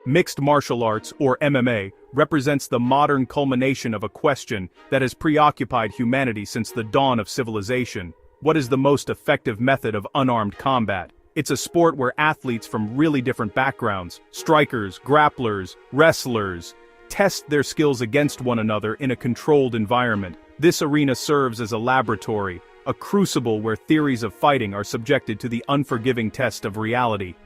Mixed martial arts, or MMA, represents the modern culmination of a question that has preoccupied humanity since the dawn of civilization. What is the most effective method of unarmed combat? It's a sport where athletes from really different backgrounds, strikers, grapplers, wrestlers, test their skills against one another in a controlled environment. This arena serves as a laboratory, a crucible where theories of fighting are subjected to the unforgiving test of reality.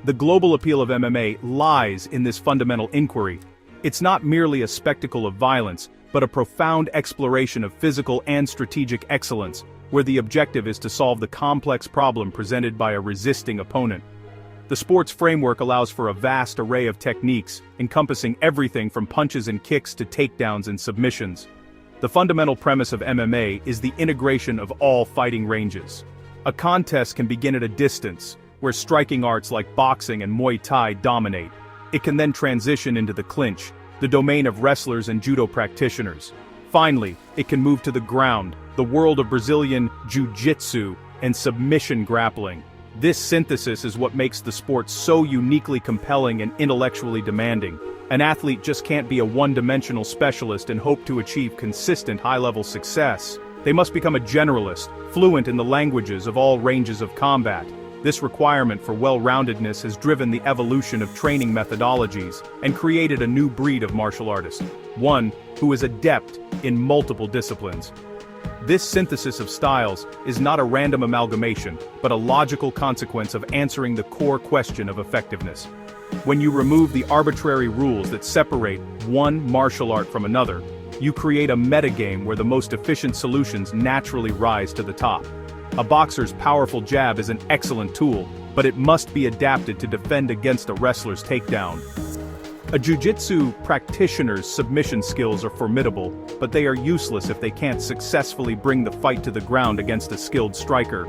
The global appeal of MMA lies in this fundamental inquiry. It's not merely a spectacle of violence, but a profound exploration of physical and strategic excellence, where the objective is to solve the complex problem presented by a resisting opponent. The sport's framework allows for a vast array of techniques, encompassing everything from punches and kicks to takedowns and submissions. The fundamental premise of MMA is the integration of all fighting ranges. A contest can begin at a distance, where striking arts like boxing and Muay Thai dominate. It can then transition into the clinch, the domain of wrestlers and judo practitioners. Finally, it can move to the ground, the world of Brazilian jiu-jitsu and submission grappling. This synthesis is what makes the sport so uniquely compelling and intellectually demanding. An athlete just can't be a one-dimensional specialist and hope to achieve consistent high-level success. They must become a generalist, fluent in the languages of all ranges of combat. This requirement for well-roundedness has driven the evolution of training methodologies and created a new breed of martial artist, one who is adept in multiple disciplines. This synthesis of styles is not a random amalgamation, but a logical consequence of answering the core question of effectiveness. When you remove the arbitrary rules that separate one martial art from another, you create a metagame where the most efficient solutions naturally rise to the top. A boxer's powerful jab is an excellent tool, but it must be adapted to defend against a wrestler's takedown. A jiu-jitsu practitioner's submission skills are formidable, but they are useless if they can't successfully bring the fight to the ground against a skilled striker.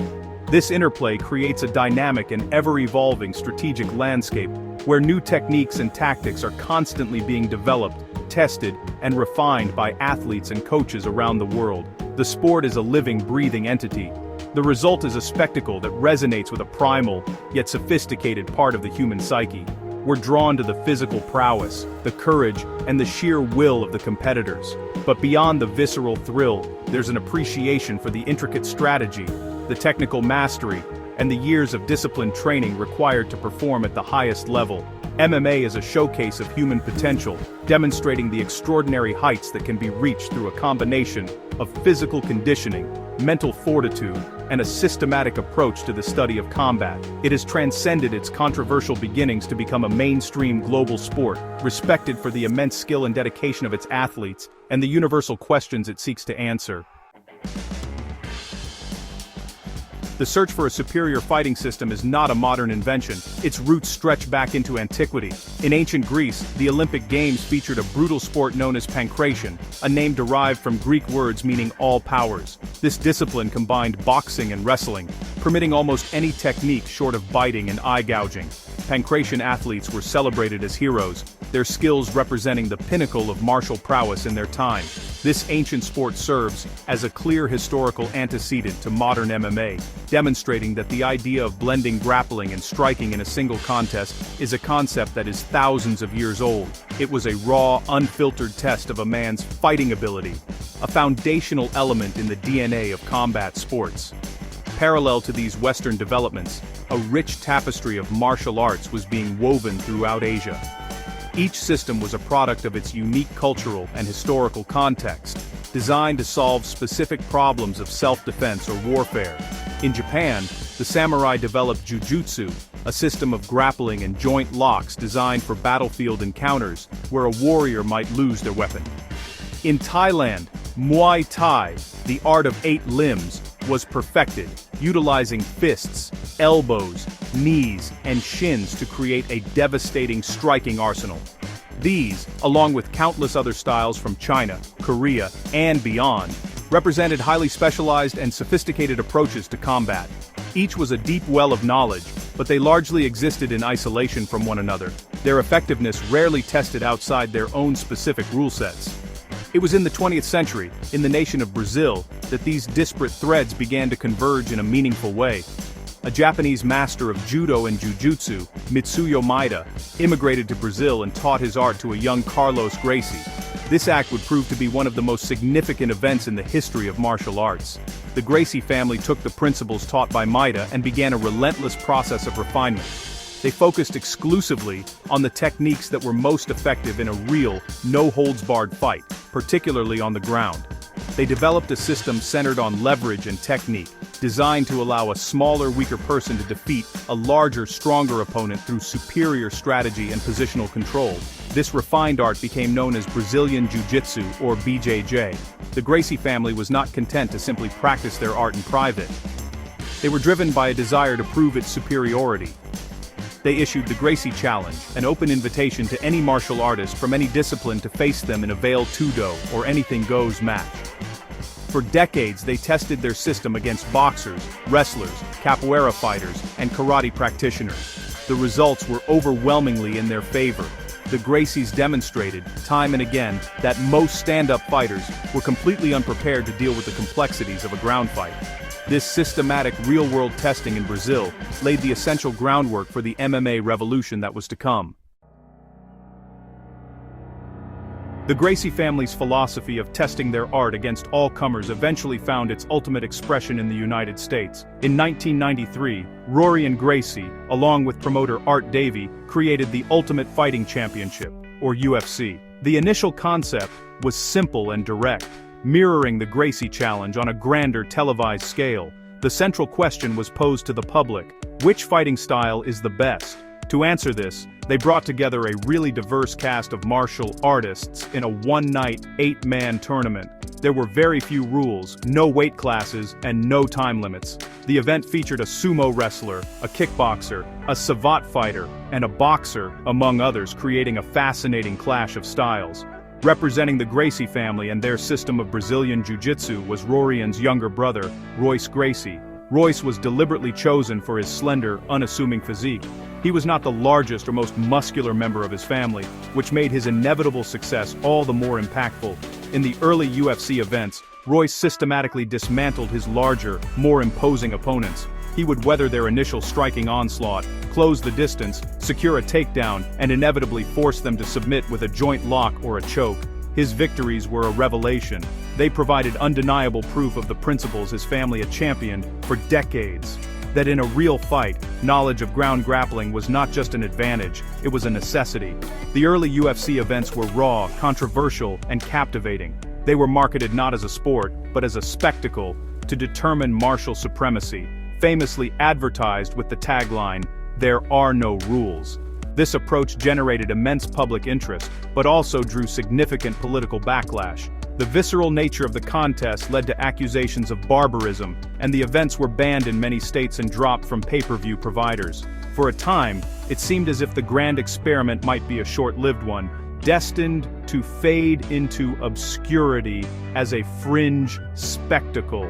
This interplay creates a dynamic and ever-evolving strategic landscape, where new techniques and tactics are constantly being developed, tested, and refined by athletes and coaches around the world. The sport is a living, breathing entity. The result is a spectacle that resonates with a primal, yet sophisticated part of the human psyche. We're drawn to the physical prowess, the courage, and the sheer will of the competitors. But beyond the visceral thrill, there's an appreciation for the intricate strategy, the technical mastery, and the years of disciplined training required to perform at the highest level. MMA is a showcase of human potential, demonstrating the extraordinary heights that can be reached through a combination of physical conditioning, mental fortitude, and a systematic approach to the study of combat. It has transcended its controversial beginnings to become a mainstream global sport, respected for the immense skill and dedication of its athletes, and the universal questions it seeks to answer. The search for a superior fighting system is not a modern invention. Its roots stretch back into antiquity. In ancient Greece, the Olympic Games featured a brutal sport known as pankration, a name derived from Greek words meaning all powers. This discipline combined boxing and wrestling, permitting almost any technique short of biting and eye gouging. Pankration athletes were celebrated as heroes, their skills representing the pinnacle of martial prowess in their time. This ancient sport serves as a clear historical antecedent to modern MMA, demonstrating that the idea of blending grappling and striking in a single contest is a concept that is thousands of years old. It was a raw, unfiltered test of a man's fighting ability, a foundational element in the DNA of combat sports. Parallel to these Western developments, a rich tapestry of martial arts was being woven throughout Asia. Each system was a product of its unique cultural and historical context, designed to solve specific problems of self-defense or warfare. In Japan, the samurai developed jujutsu, a system of grappling and joint locks designed for battlefield encounters, where a warrior might lose their weapon. In Thailand, Muay Thai, the art of 8 limbs, was perfected, utilizing fists, elbows, knees, and shins to create a devastating striking arsenal. These, along with countless other styles from China, Korea, and beyond, represented highly specialized and sophisticated approaches to combat. Each was a deep well of knowledge, but they largely existed in isolation from one another, their effectiveness rarely tested outside their own specific rule sets. It was in the 20th century, in the nation of Brazil, that these disparate threads began to converge in a meaningful way. a Japanese master of judo and jujutsu, Mitsuyo Maeda, immigrated to Brazil and taught his art to a young Carlos Gracie. This act would prove to be one of the most significant events in the history of martial arts. The Gracie family took the principles taught by Maeda and began a relentless process of refinement. They focused exclusively on the techniques that were most effective in a real, no-holds-barred fight, particularly on the ground. They developed a system centered on leverage and technique, designed to allow a smaller, weaker person to defeat a larger, stronger opponent through superior strategy and positional control. This refined art became known as Brazilian Jiu-Jitsu, or BJJ. The Gracie family was not content to simply practice their art in private. They were driven by a desire to prove its superiority. They issued the Gracie Challenge, an open invitation to any martial artist from any discipline to face them in a veiled tudo or anything goes match. For decades they tested their system against boxers, wrestlers, capoeira fighters, and karate practitioners. The results were overwhelmingly in their favor. The Gracies demonstrated, time and again, that most stand-up fighters were completely unprepared to deal with the complexities of a ground fight. This systematic real-world testing in Brazil laid the essential groundwork for the MMA revolution that was to come. The Gracie family's philosophy of testing their art against all comers eventually found its ultimate expression in the United States. In 1993, Rory and Gracie, along with promoter Art Davie, created the Ultimate Fighting Championship, or UFC. The initial concept was simple and direct, mirroring the Gracie Challenge on a grander televised scale. The central question was posed to the public: which fighting style is the best? To answer this, they brought together a really diverse cast of martial artists in a one-night, 8-man tournament. There were very few rules, no weight classes, and no time limits. The event featured a sumo wrestler, a kickboxer, a savate fighter, and a boxer, among others, creating a fascinating clash of styles. Representing the Gracie family and their system of Brazilian Jiu-Jitsu was Rorian's younger brother, Royce Gracie. Royce was deliberately chosen for his slender, unassuming physique. He was not the largest or most muscular member of his family, which made his inevitable success all the more impactful. In the early UFC events, Royce systematically dismantled his larger, more imposing opponents. He would weather their initial striking onslaught, close the distance, secure a takedown, and inevitably force them to submit with a joint lock or a choke. His victories were a revelation. They provided undeniable proof of the principles his family had championed for decades. That in a real fight, knowledge of ground grappling was not just an advantage, it was a necessity. The early UFC events were raw, controversial, and captivating. They were marketed not as a sport, but as a spectacle to determine martial supremacy, famously advertised with the tagline, "There are no rules." This approach generated immense public interest, but also drew significant political backlash. The visceral nature of the contest led to accusations of barbarism, and the events were banned in many states and dropped from pay-per-view providers. For a time, it seemed as if the grand experiment might be a short-lived one, destined to fade into obscurity as a fringe spectacle.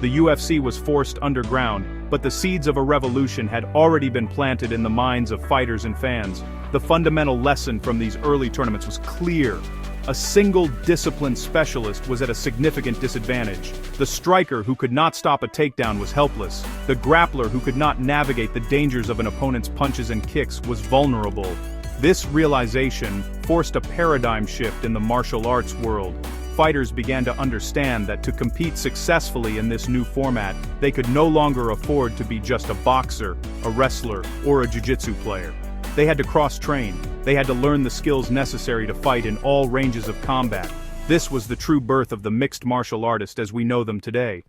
The UFC was forced underground, but the seeds of a revolution had already been planted in the minds of fighters and fans. The fundamental lesson from these early tournaments was clear. A single discipline specialist was at a significant disadvantage. The striker who could not stop a takedown was helpless. The grappler who could not navigate the dangers of an opponent's punches and kicks was vulnerable. This realization forced a paradigm shift in the martial arts world. Fighters began to understand that to compete successfully in this new format, they could no longer afford to be just a boxer, a wrestler, or a jiu-jitsu player. They had to cross-train. They had to learn the skills necessary to fight in all ranges of combat. This was the true birth of the mixed martial artist as we know them today.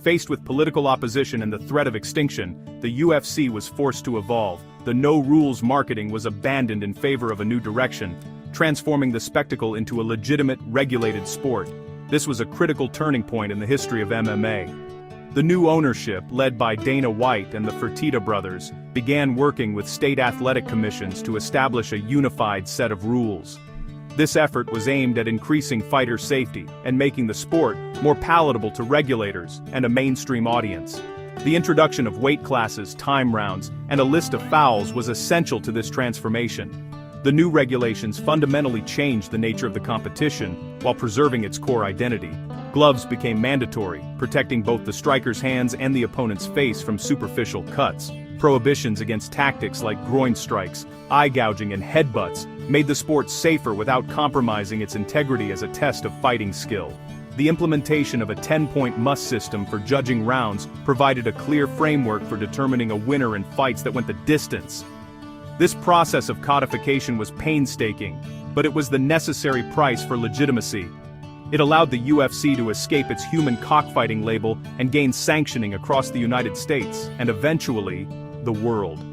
Faced with political opposition and the threat of extinction, the UFC was forced to evolve. The no-rules marketing was abandoned in favor of a new direction, transforming the spectacle into a legitimate, regulated sport. This was a critical turning point in the history of MMA. The new ownership, led by Dana White and the Fertitta brothers, began working with state athletic commissions to establish a unified set of rules. This effort was aimed at increasing fighter safety and making the sport more palatable to regulators and a mainstream audience. The introduction of weight classes, time rounds, and a list of fouls was essential to this transformation. The new regulations fundamentally changed the nature of the competition while preserving its core identity. Gloves became mandatory, protecting both the striker's hands and the opponent's face from superficial cuts. Prohibitions against tactics like groin strikes, eye gouging and headbutts made the sport safer without compromising its integrity as a test of fighting skill. The implementation of a 10-point must system for judging rounds provided a clear framework for determining a winner in fights that went the distance. This process of codification was painstaking, but it was the necessary price for legitimacy. It allowed the UFC to escape its human cockfighting label and gain sanctioning across the United States, and eventually, the world.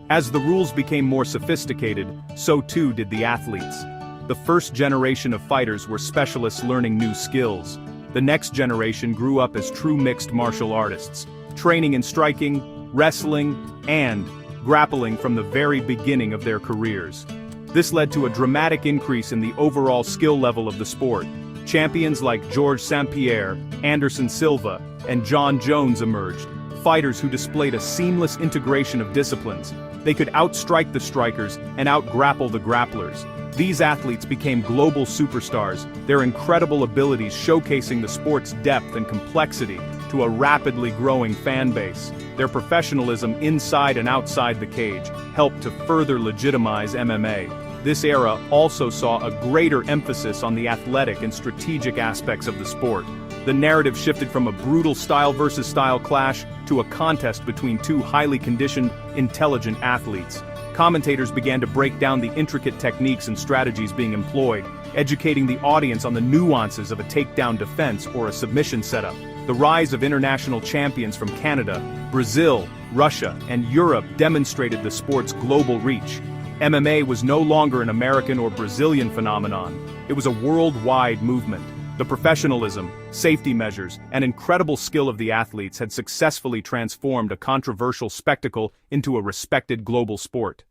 As the rules became more sophisticated, so too did the athletes. The first generation of fighters were specialists learning new skills. The next generation grew up as true mixed martial artists, training in striking, wrestling, and grappling from the very beginning of their careers. This led to a dramatic increase in the overall skill level of the sport. Champions like Georges St-Pierre, Anderson Silva, and John Jones emerged, fighters who displayed a seamless integration of disciplines. They could outstrike the strikers and outgrapple the grapplers. These athletes became global superstars, their incredible abilities showcasing the sport's depth and complexity to a rapidly growing fan base. Their professionalism inside and outside the cage helped to further legitimize MMA. This era also saw a greater emphasis on the athletic and strategic aspects of the sport. The narrative shifted from a brutal style versus style clash to a contest between two highly conditioned, intelligent athletes. Commentators began to break down the intricate techniques and strategies being employed, educating the audience on the nuances of a takedown defense or a submission setup. The rise of international champions from Canada, Brazil, Russia, and Europe demonstrated the sport's global reach. MMA was no longer an American or Brazilian phenomenon. It was a worldwide movement. The professionalism, safety measures, and incredible skill of the athletes had successfully transformed a controversial spectacle into a respected global sport.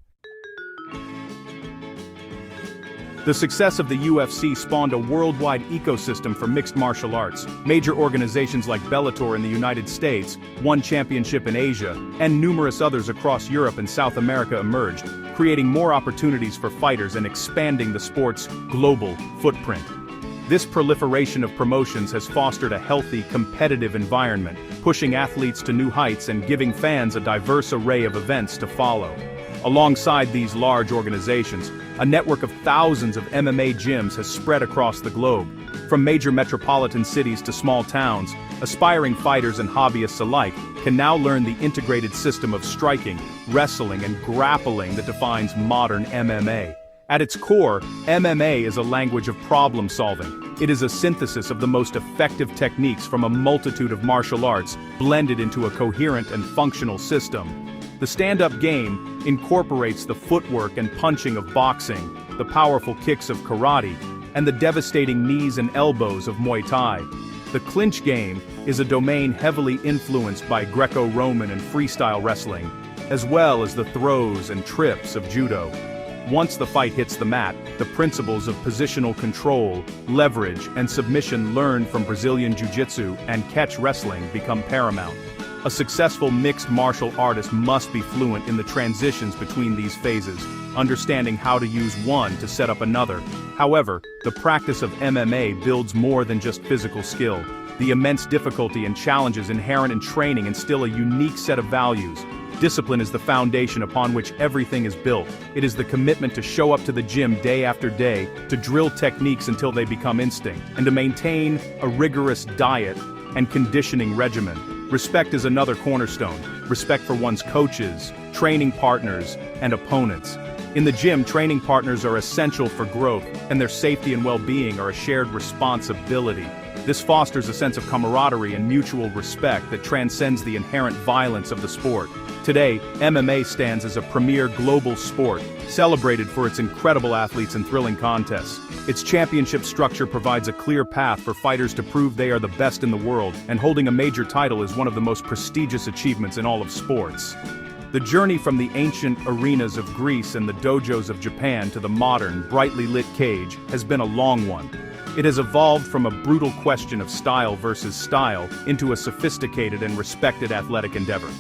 The success of the UFC spawned a worldwide ecosystem for mixed martial arts. Major organizations like Bellator in the United States, One Championship in Asia, and numerous others across Europe and South America emerged, creating more opportunities for fighters and expanding the sport's global footprint. This proliferation of promotions has fostered a healthy, competitive environment, pushing athletes to new heights and giving fans a diverse array of events to follow. Alongside these large organizations, a network of thousands of MMA gyms has spread across the globe. From major metropolitan cities to small towns, aspiring fighters and hobbyists alike can now learn the integrated system of striking, wrestling, and grappling that defines modern MMA. At its core, MMA is a language of problem solving. It is a synthesis of the most effective techniques from a multitude of martial arts, blended into a coherent and functional system. The stand-up game incorporates the footwork and punching of boxing, the powerful kicks of karate, and the devastating knees and elbows of Muay Thai. The clinch game is a domain heavily influenced by Greco-Roman and freestyle wrestling, as well as the throws and trips of judo. Once the fight hits the mat, the principles of positional control, leverage, and submission learned from Brazilian Jiu-Jitsu and catch wrestling become paramount. A successful mixed martial artist must be fluent in the transitions between these phases, understanding how to use one to set up another. However, the practice of MMA builds more than just physical skill. The immense difficulty and challenges inherent in training instill a unique set of values. Discipline is the foundation upon which everything is built. It is the commitment to show up to the gym day after day, to drill techniques until they become instinct, and to maintain a rigorous diet and conditioning regimen. Respect is another cornerstone. Respect for one's coaches, training partners, and opponents. In the gym, training partners are essential for growth, and their safety and well-being are a shared responsibility. This fosters a sense of camaraderie and mutual respect that transcends the inherent violence of the sport. Today, MMA stands as a premier global sport, celebrated for its incredible athletes and thrilling contests. Its championship structure provides a clear path for fighters to prove they are the best in the world, and holding a major title is one of the most prestigious achievements in all of sports. The journey from the ancient arenas of Greece and the dojos of Japan to the modern, brightly lit cage has been a long one. It has evolved from a brutal question of style versus style into a sophisticated and respected athletic endeavor.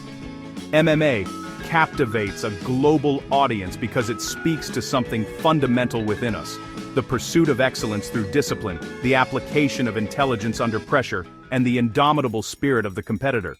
MMA captivates a global audience because it speaks to something fundamental within us: the pursuit of excellence through discipline, the application of intelligence under pressure, and the indomitable spirit of the competitor.